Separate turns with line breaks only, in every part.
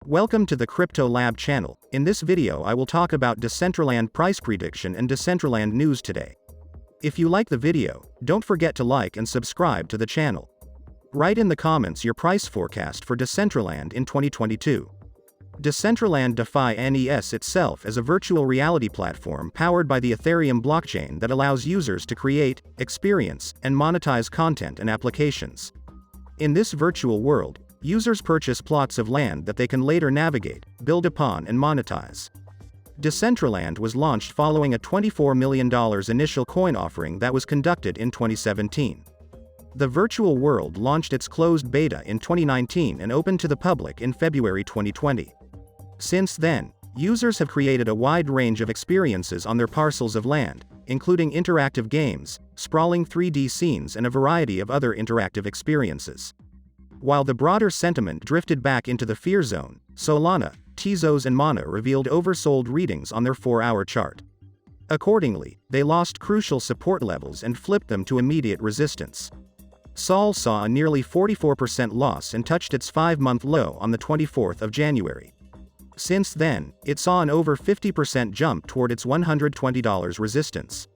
Welcome to the Crypto Lab channel. In this video I will talk about Decentraland price prediction and Decentraland news today. If you like the video, don't forget to like and subscribe to the channel. Write in the comments your price forecast for Decentraland in 2022. Decentraland DeFi NES itself is a virtual reality platform powered by the Ethereum blockchain that allows users to create, experience, and monetize content and applications. In this virtual world, users purchase plots of land that they can later navigate, build upon and monetize. Decentraland was launched following a $24 million initial coin offering that was conducted in 2017. The virtual world launched its closed beta in 2019 and opened to the public in February 2020. Since then, users have created a wide range of experiences on their parcels of land, including interactive games, sprawling 3D scenes and a variety of other interactive experiences. While the broader sentiment drifted back into the fear zone, Solana, Tezos and Mana revealed oversold readings on their 4-hour chart. Accordingly, they lost crucial support levels and flipped them to immediate resistance. Sol saw a nearly 44% loss and touched its 5-month low on the 24th of January. Since then, it saw an over 50% jump toward its $120 resistance.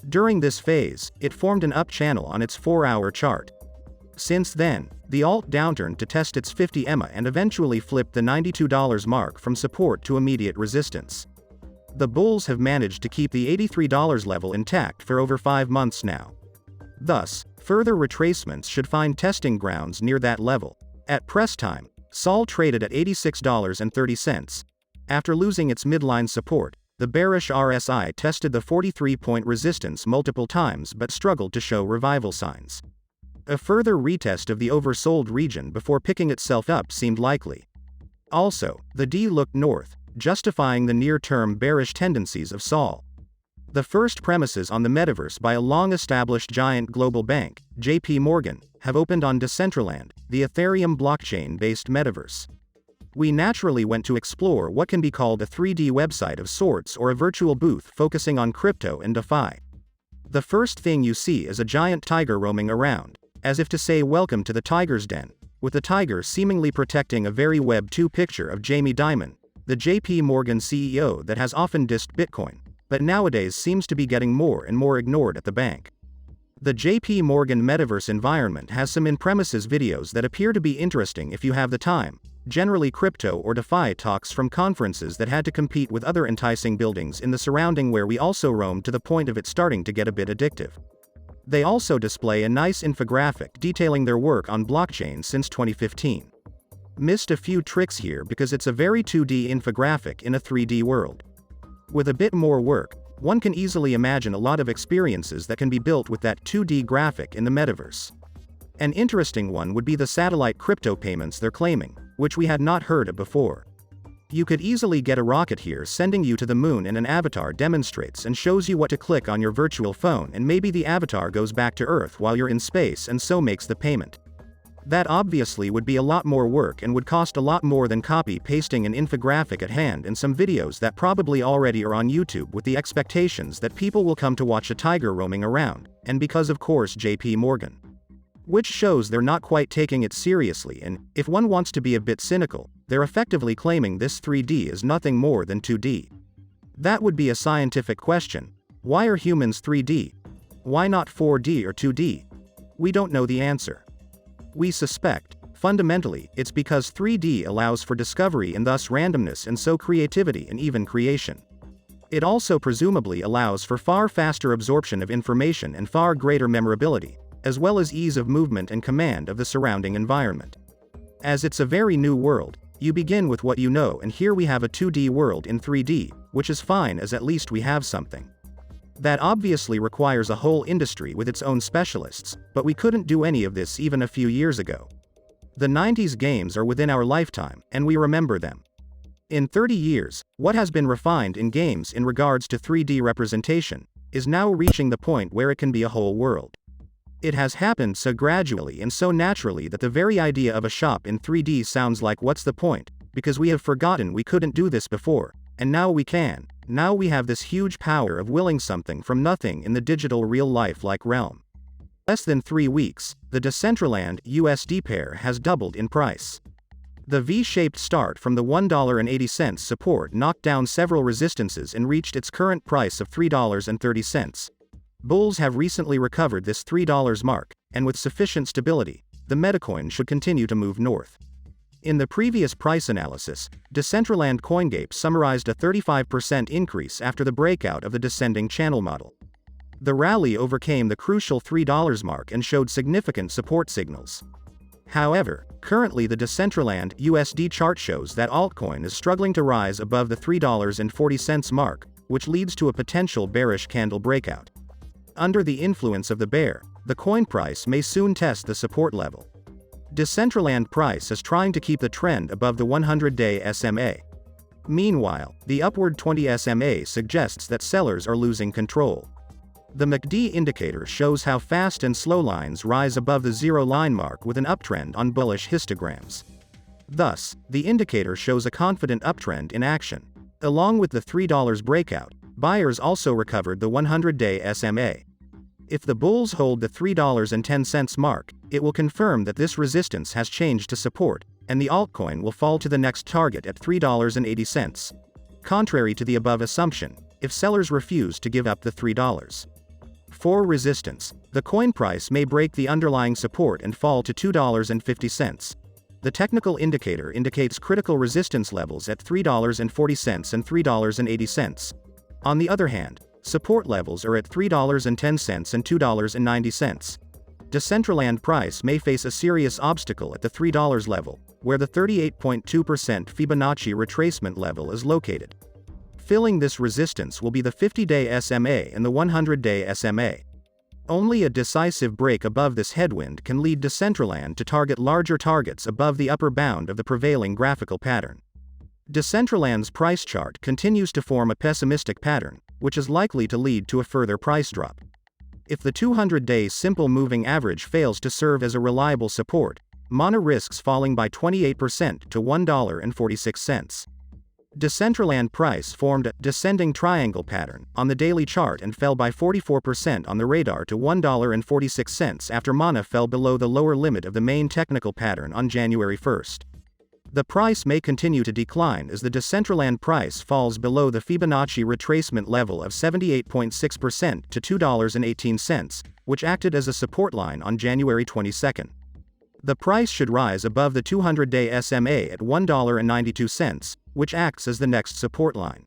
During this phase, it formed an up channel on its 4-hour chart. Since then, the alt downturned to test its 50 EMA and eventually flipped the $92 mark from support to immediate resistance. The bulls have managed to keep the $83 level intact for over 5 months now. Thus, further retracements should find testing grounds near that level. At press time, Sol traded at $86.30. After losing its midline support, the bearish RSI tested the 43-point resistance multiple times but struggled to show revival signs. A further retest of the oversold region before picking itself up seemed likely. Also, the D looked north, justifying the near-term bearish tendencies of Sol. The first premises on the metaverse by a long-established giant global bank, JP Morgan, have opened on Decentraland, the Ethereum blockchain-based metaverse. We naturally went to explore what can be called a 3D website of sorts or a virtual booth focusing on crypto and DeFi. The first thing you see is a giant tiger roaming around, as if to say welcome to the tiger's den, with the tiger seemingly protecting a very Web 2 picture of Jamie Dimon, the JP Morgan CEO that has often dissed Bitcoin, but nowadays seems to be getting more and more ignored at the bank. The JP Morgan metaverse environment has some in-premises videos that appear to be interesting if you have the time, generally crypto or DeFi talks from conferences that had to compete with other enticing buildings in the surrounding where we also roamed to the point of it starting to get a bit addictive. They also display a nice infographic detailing their work on blockchain since 2015. Missed a few tricks here because it's a very 2D infographic in a 3D world. With a bit more work, one can easily imagine a lot of experiences that can be built with that 2D graphic in the metaverse. An interesting one would be the satellite crypto payments they're claiming, which we had not heard of before. You could easily get a rocket here sending you to the moon and an avatar demonstrates and shows you what to click on your virtual phone and maybe the avatar goes back to Earth while you're in space and so makes the payment. That obviously would be a lot more work and would cost a lot more than copy-pasting an infographic at hand and some videos that probably already are on YouTube with the expectations that people will come to watch a tiger roaming around, and because of course JP Morgan. Which shows they're not quite taking it seriously and, if one wants to be a bit cynical, they're effectively claiming this 3D is nothing more than 2D. That would be a scientific question. Why are humans 3D? Why not 4D or 2D? We don't know the answer. We suspect, fundamentally, it's because 3D allows for discovery and thus randomness and so creativity and even creation. It also presumably allows for far faster absorption of information and far greater memorability, as well as ease of movement and command of the surrounding environment. As it's a very new world, you begin with what you know and here we have a 2D world in 3D, which is fine as at least we have something. That obviously requires a whole industry with its own specialists, but we couldn't do any of this even a few years ago. The 90s games are within our lifetime, and we remember them. In 30 years, what has been refined in games in regards to 3D representation, is now reaching the point where it can be a whole world. It has happened so gradually and so naturally that the very idea of a shop in 3D sounds like what's the point, because we have forgotten we couldn't do this before, and now we can. Now we have this huge power of willing something from nothing in the digital real-life-like realm. Less than 3 weeks, the Decentraland USD pair has doubled in price. The V-shaped start from the $1.80 support knocked down several resistances and reached its current price of $3.30. Bulls have recently recovered this $3 mark, and with sufficient stability, the metacoin should continue to move north. In the previous price analysis, Decentraland CoinGape summarized a 35% increase after the breakout of the descending channel model. The rally overcame the crucial $3 mark and showed significant support signals. However, currently the Decentraland USD chart shows that altcoin is struggling to rise above the $3.40 mark, which leads to a potential bearish candle breakout. Under the influence of the bear, the coin price may soon test the support level. Decentraland price is trying to keep the trend above the 100-day SMA. Meanwhile, the upward 20 SMA suggests that sellers are losing control. The MACD indicator shows how fast and slow lines rise above the zero line mark with an uptrend on bullish histograms. Thus, the indicator shows a confident uptrend in action. Along with the $3 breakout, buyers also recovered the 100-day SMA. If the bulls hold the $3.10 mark, it will confirm that this resistance has changed to support, and the altcoin will fall to the next target at $3.80. Contrary to the above assumption, if sellers refuse to give up the $3. For resistance, the coin price may break the underlying support and fall to $2.50. The technical indicator indicates critical resistance levels at $3.40 and $3.80. On the other hand, support levels are at $3.10 and $2.90. Decentraland price may face a serious obstacle at the $3 level, where the 38.2% Fibonacci retracement level is located. Filling this resistance will be the 50-day SMA and the 100-day SMA. Only a decisive break above this headwind can lead Decentraland to target larger targets above the upper bound of the prevailing graphical pattern. Decentraland's price chart continues to form a pessimistic pattern, which is likely to lead to a further price drop. If the 200-day simple moving average fails to serve as a reliable support, MANA risks falling by 28% to $1.46. Decentraland price formed a descending triangle pattern on the daily chart and fell by 44% on the radar to $1.46 after MANA fell below the lower limit of the main technical pattern on January 1st. The price may continue to decline as the Decentraland price falls below the Fibonacci retracement level of 78.6% to $2.18, which acted as a support line on January 22. The price should rise above the 200-day SMA at $1.92, which acts as the next support line.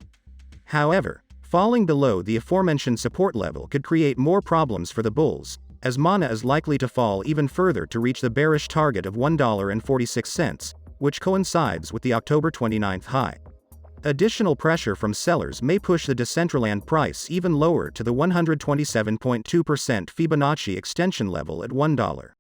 However, falling below the aforementioned support level could create more problems for the bulls, as MANA is likely to fall even further to reach the bearish target of $1.46, which coincides with the October 29 high. Additional pressure from sellers may push the Decentraland price even lower to the 127.2% Fibonacci extension level at $1.